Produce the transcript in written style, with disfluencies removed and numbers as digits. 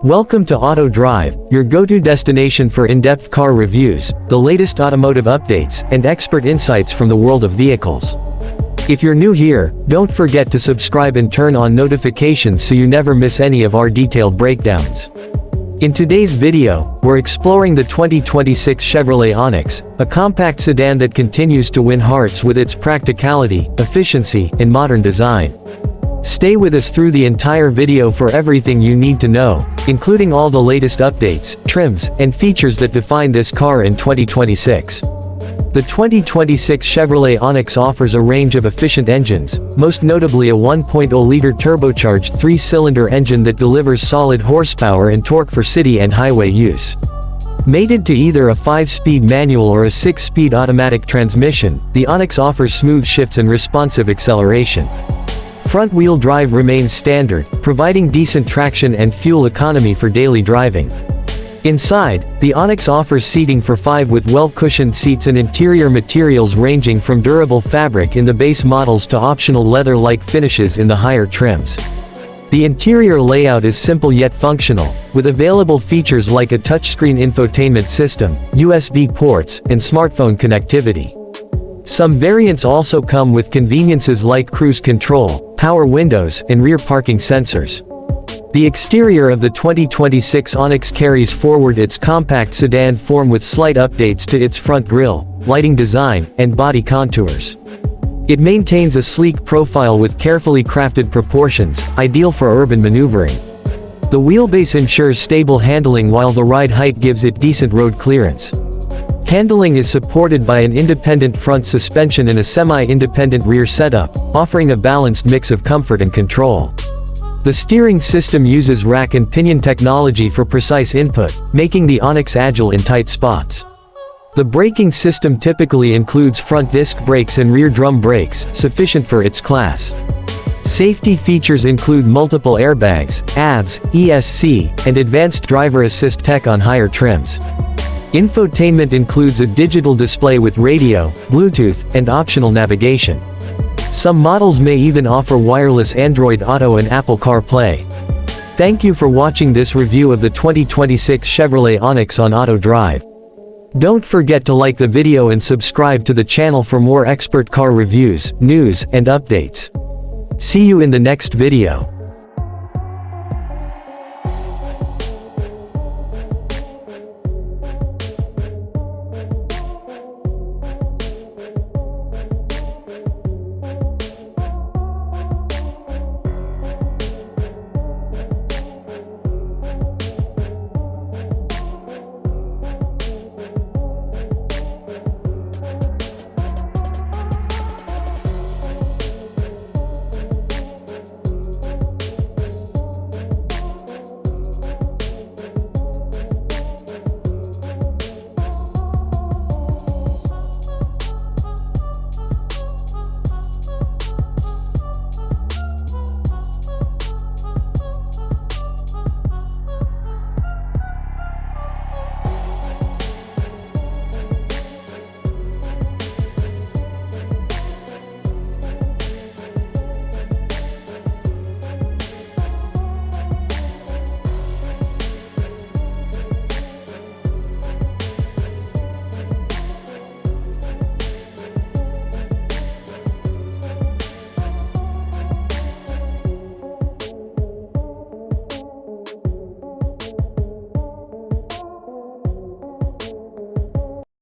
Welcome to Auto Drive, your go-to destination for in-depth car reviews, the latest automotive updates, and expert insights from the world of vehicles. If you're new here, don't forget to subscribe and turn on notifications so you never miss any of our detailed breakdowns. In today's video, we're exploring the 2026 Chevrolet ONIX, a compact sedan that continues to win hearts with its practicality, efficiency, and modern design. Stay with us through the entire video for everything you need to know, including all the latest updates, trims, and features that define this car in 2026. The 2026 Chevrolet ONIX offers a range of efficient engines, most notably a 1.0-liter turbocharged 3-cylinder engine that delivers solid horsepower and torque for city and highway use. Mated to either a 5-speed manual or a 6-speed automatic transmission, the ONIX offers smooth shifts and responsive acceleration. Front-wheel drive remains standard, providing decent traction and fuel economy for daily driving. Inside, the ONIX offers seating for 5 with well-cushioned seats and interior materials ranging from durable fabric in the base models to optional leather-like finishes in the higher trims. The interior layout is simple yet functional, with available features like a touchscreen infotainment system, USB ports, and smartphone connectivity. Some variants also come with conveniences like cruise control, power windows, and rear parking sensors. The exterior of the 2026 ONIX carries forward its compact sedan form with slight updates to its front grille, lighting design, and body contours. It maintains a sleek profile with carefully crafted proportions, ideal for urban maneuvering. The wheelbase ensures stable handling while the ride height gives it decent road clearance. Handling is supported by an independent front suspension and a semi-independent rear setup, offering a balanced mix of comfort and control. The steering system uses rack and pinion technology for precise input, making the ONIX agile in tight spots. The braking system typically includes front disc brakes and rear drum brakes, sufficient for its class. Safety features include multiple airbags, ABS, ESC, and advanced driver assist tech on higher trims. Infotainment includes a digital display with radio, Bluetooth, and optional navigation. Some models may even offer wireless Android Auto and Apple CarPlay. Thank you for watching this review of the 2026 Chevrolet ONIX on Auto Drive. Don't forget to like the video and subscribe to the channel for more expert car reviews, news, and updates. See you in the next video.